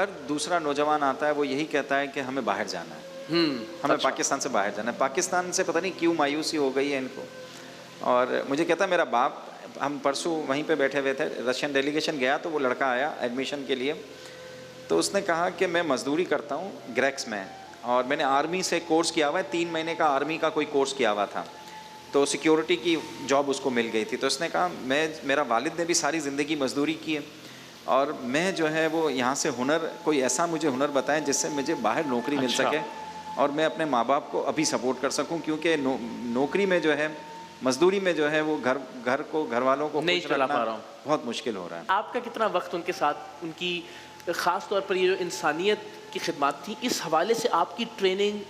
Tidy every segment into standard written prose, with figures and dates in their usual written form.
हर दूसरा नौजवान आता है वो यही कहता है कि हमें बाहर जाना है, हमें अच्छा। पाकिस्तान से बाहर जाना है। पाकिस्तान से पता नहीं क्यों मायूसी हो गई है इनको। और मुझे कहता है मेरा बाप, हम परसों वहीं पे बैठे हुए थे, रशियन डेलीगेशन गया तो वो लड़का आया एडमिशन के लिए, तो उसने कहा कि मैं मज़दूरी करता हूँ ग्रेक्स में और मैंने आर्मी से कोर्स किया हुआ है, 3 महीने का आर्मी का कोई कोर्स किया हुआ था, तो सिक्योरिटी की जॉब उसको मिल गई थी। तो उसने कहा मेरा वालिद ने भी सारी ज़िंदगी मज़दूरी की है और मैं जो है वो यहाँ से हुनर, कोई ऐसा मुझे हुनर बताएं जिससे मुझे बाहर नौकरी मिल सके और मैं अपने माँ बाप को अभी सपोर्ट कर सकूं, क्योंकि नौकरी में जो है, मजदूरी में जो है वो घर वालों को नहीं चला पा रहा हूँ, बहुत मुश्किल हो रहा है। आपका कितना वक्त उनके साथ, उनकी ख़ास तौर पर ये जो इंसानियत की खिदमत थी, इस हवाले से आपकी ट्रेनिंग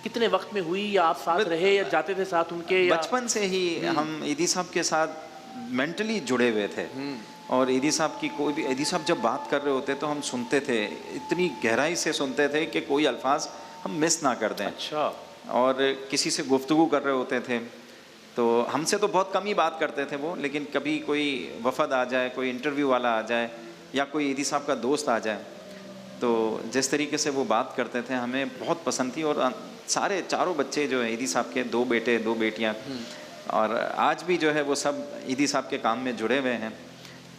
कितने वक्त में हुई, या आप साथ रहे या जाते थे साथ उनके? बचपन से ही हम ईदी साहब के साथ मेंटली जुड़े हुए थे और ईदी साहब की कोई भी, ईदी साहब जब बात कर रहे होते तो हम सुनते थे, इतनी गहराई से सुनते थे कि कोई अल्फाज हम मिस ना कर दें। अच्छा। और किसी से गुफ्तगू कर रहे होते थे तो हमसे तो बहुत कम ही बात करते थे वो, लेकिन कभी कोई वफद आ जाए, कोई इंटरव्यू वाला आ जाए या कोई ईदी साहब का दोस्त आ जाए, तो जिस तरीके से वो बात करते थे हमें बहुत पसंद थी। और सारे चारों बच्चे जो है ईदी साहब के, 2 बेटे 2 बेटियां, और आज भी जो है वो सब ईदी साहब के काम में जुड़े हुए हैं।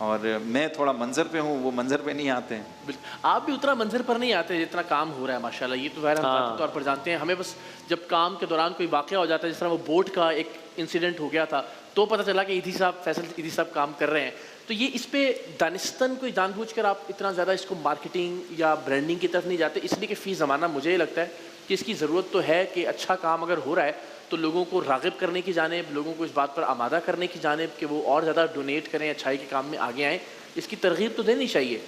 और मैं थोड़ा मंजर पे हूँ, वो मंजर पे नहीं आते हैं। आप भी उतना मंजर पर नहीं आते जितना काम हो रहा है माशाल्लाह, ये तो ज़ाहिर हम ज़ाती तौर पर जानते हैं। हमें बस जब काम के दौरान कोई वाक़या हो जाता है, जिस तरह वो बोट का एक इंसिडेंट हो गया था, तो पता चला कि ईदी साहब, फैसल ईदी साहब काम कर रहे हैं। तो ये इस पे दानिस्तन कोई जानबूझकर आप इतना ज़्यादा इसको मार्केटिंग या ब्रांडिंग की तरफ नहीं जाते, इसलिए कि फ़ी ज़माना मुझे ये लगता है कि इसकी ज़रूरत तो है कि अच्छा काम अगर हो रहा है तो लोगों को राग़िब करने की जानिब, लोगों को इस बात पर आमादा करने की जानिब कि वो और ज़्यादा डोनेट करें, अच्छाई के काम में आगे आएँ, इसकी तरगीब तो देनी चाहिए।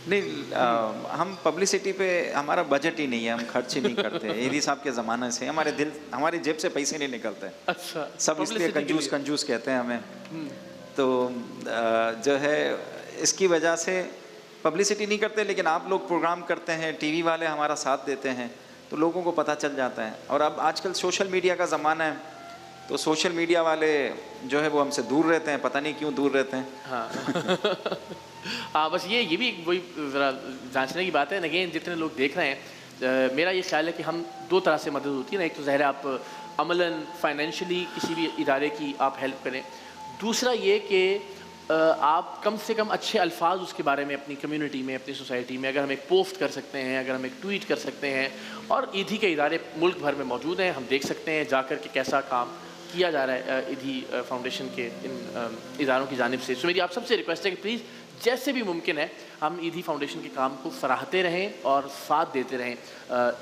नहीं, हम पब्लिसिटी पे हमारा बजट ही नहीं है, हम खर्च ही नहीं करते। ईदी साहब के ज़माने से हमारी जेब से पैसे नहीं निकलते। अच्छा। सब इसलिए कंजूस कहते हैं हमें। तो जो है इसकी वजह से पब्लिसिटी नहीं करते, लेकिन आप लोग प्रोग्राम करते हैं, टीवी वाले हमारा साथ देते हैं, तो लोगों को पता चल जाता है। और अब आजकल सोशल मीडिया का ज़माना है, तो सोशल मीडिया वाले जो है वो हमसे दूर रहते हैं, पता नहीं क्यों दूर रहते हैं। हाँ हाँ, बस ये भी वही ज़रा जांचने की बात है। अगेन जितने लोग देख रहे हैं, मेरा ये ख्याल है कि हम 2 तरह से मदद होती है ना, एक तो ज़ाहिर आप अमलन फाइनेंशियली किसी भी इदारे की आप हेल्प करें, दूसरा ये कि आप कम से कम अच्छे अल्फाज उसके बारे में अपनी कम्युनिटी में, अपनी सोसाइटी में, अगर हम एक पोस्ट कर सकते हैं, अगर हम एक ट्वीट कर सकते हैं, और ईदी के इदारे मुल्क भर में मौजूद हैं, हम देख सकते हैं जाकर के कैसा काम किया जा रहा है ईदी फाउंडेशन के इन इदारों की जानिब से। तो मेरी आप सबसे रिक्वेस्ट है कि प्लीज़ जैसे भी मुमकिन है हम ईदी फाउंडेशन के काम को सराहते रहें और साथ देते रहें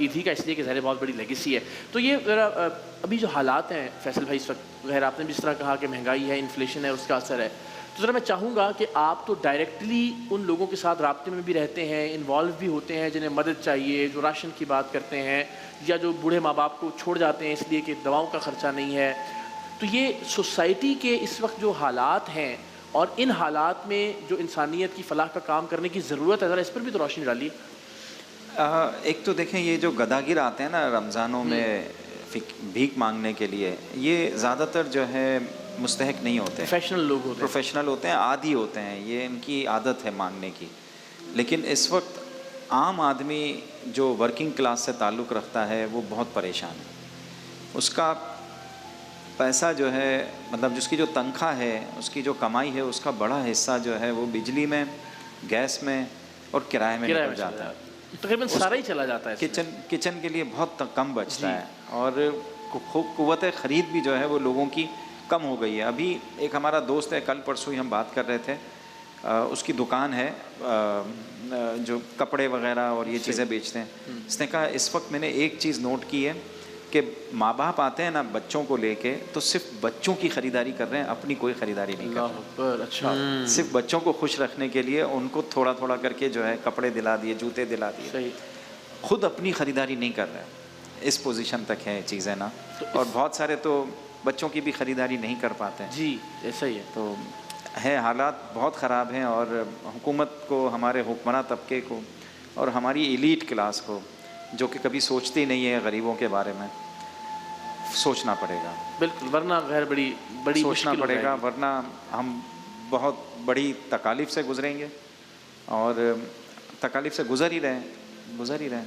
ईदी का, इसलिए कि ज़ाहिर बहुत बड़ी लेगेसी है। तो ये ज़रा अभी जो हालात हैं फैसल भाई इस वक्त, ज़ाहिर आपने भी इस तरह कहा कि महंगाई है, इन्फ्लेशन है, उसका असर है, तो ज़रा मैं चाहूँगा कि आप तो डायरेक्टली उन लोगों के साथ राब्ते में भी रहते हैं, इन्वॉल्व भी होते हैं जिन्हें मदद चाहिए, जो राशन की बात करते हैं या जो बूढ़े माँ बाप को छोड़ जाते हैं इसलिए कि दवाओं का ख़र्चा नहीं है। तो ये सोसाइटी के इस वक्त जो हालात हैं और इन हालात में जो इंसानियत की फ़लाह का काम करने की ज़रूरत है, ज़रा इस पर भी तो रोशनी डालिए। एक तो देखें, ये जो गदागिर आते हैं ना रमज़ानों में भीख मांगने के लिए, ये ज़्यादातर जो है मुस्तहक नहीं होते, प्रोफेशनल होते हैं, आदी होते हैं, ये इनकी आदत है मांगने की। लेकिन इस वक्त आम आदमी जो वर्किंग क्लास से ताल्लुक़ रखता है वो बहुत परेशान है। उसका पैसा जो है, मतलब जिसकी जो तनख्वाह है, उसकी जो कमाई है, उसका बड़ा हिस्सा जो है वो बिजली में, गैस में और किराए में निकल जाता है। तकरीबन सारा ही चला जाता है। किचन के लिए बहुत कम बचता है और कुव्वत ख़रीद भी जो है वो लोगों की कम हो गई है। अभी एक हमारा दोस्त है, कल परसों ही हम बात कर रहे थे, उसकी दुकान है जो कपड़े वगैरह और ये चीज़ें बेचते हैं। उसने कहा इस वक्त मैंने एक चीज़ नोट की है कि माँ बाप आते हैं ना बच्चों को लेके, तो सिर्फ बच्चों की ख़रीदारी कर रहे हैं, अपनी कोई ख़रीदारी नहीं कर रहे। अच्छा। सिर्फ बच्चों को खुश रखने के लिए उनको थोड़ा थोड़ा करके जो है कपड़े दिला दिए, जूते दिला दिए, खुद अपनी ख़रीदारी नहीं कर रहे। इस पोजीशन तक है चीज़ें ना, और बहुत सारे तो बच्चों की भी ख़रीदारी नहीं कर पाते हैं। जी ऐसा ही है। तो है, हालात बहुत ख़राब हैं और हुकूमत को, हमारे हुक्मरान तबके को और हमारी एलीट क्लास को, जो कि कभी सोचती नहीं है गरीबों के बारे में, सोचना पड़ेगा। बिल्कुल, वरना गैर बड़ी सोचना पड़ेगा, वरना हम बहुत बड़ी तकालीफ से गुजरेंगे और तकालीफ से गुजर ही रहे हैं।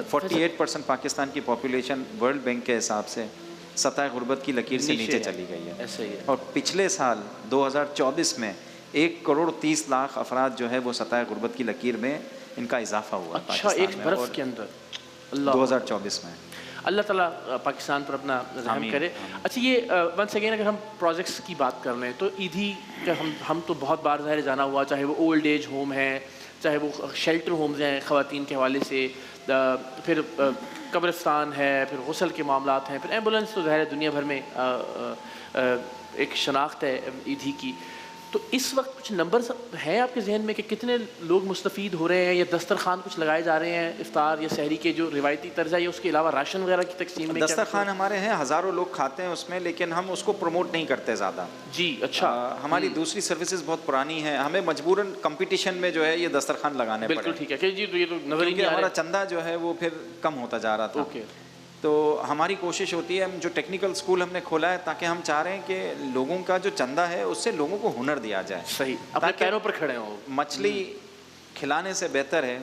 48% पाकिस्तान की पॉपुलेशन वर्ल्ड बैंक के हिसाब से सतह गुर्बत की लकीर से नीचे चली गई है। ऐसा ही है। और पिछले साल 2024 में 1,30,00,000 अफराद जो है वो सतह गुर्बत की लकीर में इनका इजाफा हुआ। अच्छा, एक बरस के अंदर। अल्लाह 2024 में। अल्लाह ताला पाकिस्तान पर अपना रहम करे। अच्छा, ये वंस अगेन अगर हम प्रोजेक्ट्स की बात कर लें तो ईदी का हम तो बहुत बार ज़ाहिर जाना हुआ, चाहे वो ओल्ड एज होम है, चाहे वो शेल्टर होम्स हैं ख़वातीन के हवाले से, फिर कब्रिस्तान है, फिर गुस्ल के मामलात हैं, फिर एम्बुलेंस तो ज़ाहिर दुनिया भर में एक शनाख्त है ईदी की। तो इस वक्त कुछ नंबर्स हैं आपके जहन में कि कितने लोग मुस्तफ़ीद हो रहे हैं, या दस्तरखान कुछ लगाए जा रहे हैं इफ्तार या सहरी के जो रिवायती तर्ज है, या उसके अलावा राशन वगैरह की तकसीम में? दस्तरखान हमारे हैं, हज़ारों लोग खाते हैं उसमें, लेकिन हम उसको प्रमोट नहीं करते ज़्यादा जी। अच्छा, हमारी दूसरी सर्विसेज बहुत पुरानी हैं, हमें मजबूरन कंपटीशन में जो है ये दस्तरखान लगाने पड़े। बिल्कुल ठीक है कि जी, तो ये तो नजर ही नहीं आ हमारा रहा। चंदा जो है वो फिर कम होता जा रहा था। ओके। तो हमारी कोशिश होती है, जो टेक्निकल स्कूल हमने खोला है, ताकि हम चाह रहे हैं कि लोगों का जो चंदा है उससे लोगों को हुनर दिया जाए। सही, अपने पैरों पर खड़े हो। मछली खिलाने से बेहतर है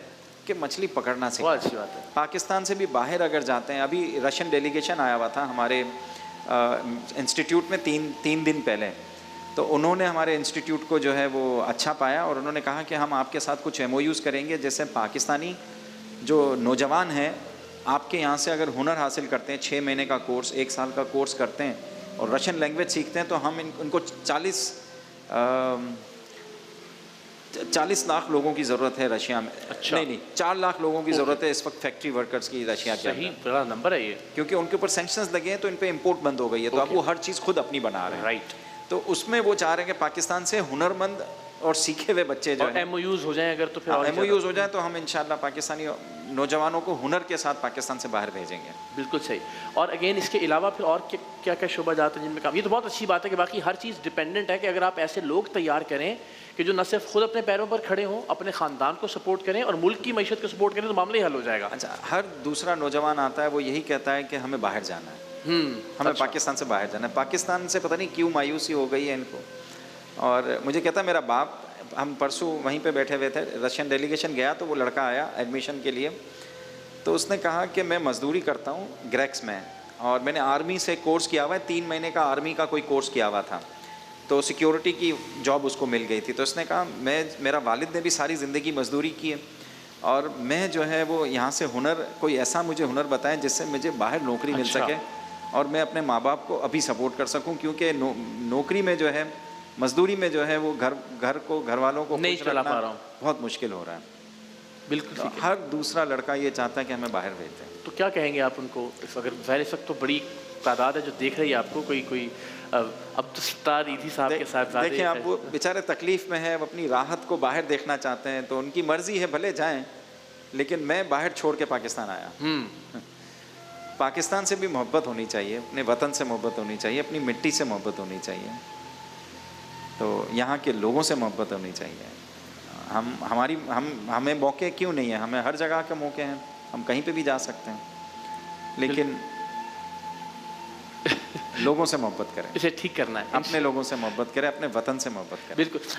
कि मछली पकड़ना सीखें। बहुत अच्छी बात है। पाकिस्तान से भी बाहर अगर जाते हैं, अभी रशियन डेलीगेशन आया हुआ था हमारे इंस्टीट्यूट में तीन दिन पहले, तो उन्होंने हमारे इंस्टीट्यूट को जो है वो अच्छा पाया और उन्होंने कहा कि हम आपके साथ कुछ MOUs करेंगे, जैसे पाकिस्तानी जो नौजवान हैं आपके यहाँ से अगर हुनर हासिल करते हैं, 6 महीने का कोर्स, 1 साल का कोर्स करते हैं और रशियन लैंग्वेज सीखते हैं, तो हम उनको 40 लाख लोगों की ज़रूरत है रशिया में। अच्छा। नहीं 4 लाख लोगों की ज़रूरत है इस वक्त फैक्ट्री वर्कर्स की रशिया के सही, अंदर। बड़ा नंबर है ये। क्योंकि उनके ऊपर सैंक्शंस लगे हैं, तो इन पे इंपोर्ट बंद हो गई है, तो अब वो हर चीज़ खुद अपनी बना रहे हैं। राइट। तो उसमें वो चाह रहे हैं कि पाकिस्तान से हुनरमंद और सीखे हुए बच्चे जो हैं, MOUs हो जाएं अगर, तो फिर और MOUs हो जाए, तो हम इंशाल्लाह पाकिस्तानी नौजवानों को हुनर के साथ पाकिस्तान से बाहर भेजेंगे। बिल्कुल सही। और अगेन इसके अलावा फिर और क्या क्या शोबा जाते हैं जिनमें काम, ये तो बहुत अच्छी बात है कि बाकी हर चीज़ डिपेंडेंट है कि अगर आप ऐसे लोग तैयार करें कि जो न सिर्फ खुद अपने पैरों पर खड़े हों, अपने ख़ानदान को सपोर्ट करें और मुल्क की मईशत को सपोर्ट करें, तो मामला ही हल हो जाएगा। अच्छा, हर दूसरा नौजवान आता है वो यही कहता है कि हमें बाहर जाना है, हमें अच्छा। पाकिस्तान से बाहर जाना है। पाकिस्तान से पता नहीं क्यों मायूसी हो गई है इनको। और मुझे कहता है मेरा बाप, हम परसों वहीं पे बैठे हुए थे, रशियन डेलीगेशन गया तो वो लड़का आया एडमिशन के लिए, तो उसने कहा कि मैं मज़दूरी करता हूँ ग्रेक्स में और मैंने आर्मी से कोर्स किया हुआ है, 3 महीने का आर्मी का कोई कोर्स किया हुआ था, तो सिक्योरिटी की जॉब उसको मिल गई थी। तो उसने कहा मेरा वालिद ने भी सारी ज़िंदगी मज़दूरी की है और मैं जो है वो यहाँ से हुनर, कोई ऐसा मुझे हुनर बताएं जिससे मुझे बाहर नौकरी मिल सके और मैं अपने माँ बाप को अभी सपोर्ट कर सकूँ, क्योंकि नौकरी में जो है, मजदूरी में जो है वो घर वालों को नहीं चला पा रहा हूँ, बहुत मुश्किल हो रहा है। बिल्कुल ठीक है। हर दूसरा लड़का ये चाहता है कि हमें बाहर भेजें। तो क्या कहेंगे आप उनको, अगर ज़ाहिर इस वक्त तो बड़ी तादाद है जो देख रही है आपको, कोई अब्दुल ईदी साहब के साथ देखिए, आप वो बेचारे तकलीफ़ में हैं, वो अपनी राहत को बाहर देखना चाहते हैं, तो उनकी मर्ज़ी है, भले जाएं, लेकिन मैं बाहर छोड़ के पाकिस्तान आया। पाकिस्तान से भी मोहब्बत होनी चाहिए, अपने वतन से मोहब्बत होनी चाहिए, अपनी मिट्टी से मोहब्बत होनी चाहिए, तो यहाँ के लोगों से मोहब्बत होनी चाहिए। हमें मौके क्यों नहीं है, हमें हर जगह के मौके हैं, हम कहीं पे भी जा सकते हैं, लेकिन लोगों से मोहब्बत करें, इसे ठीक करना है, अपने लोगों से मोहब्बत करें, अपने वतन से मोहब्बत करें। बिल्कुल।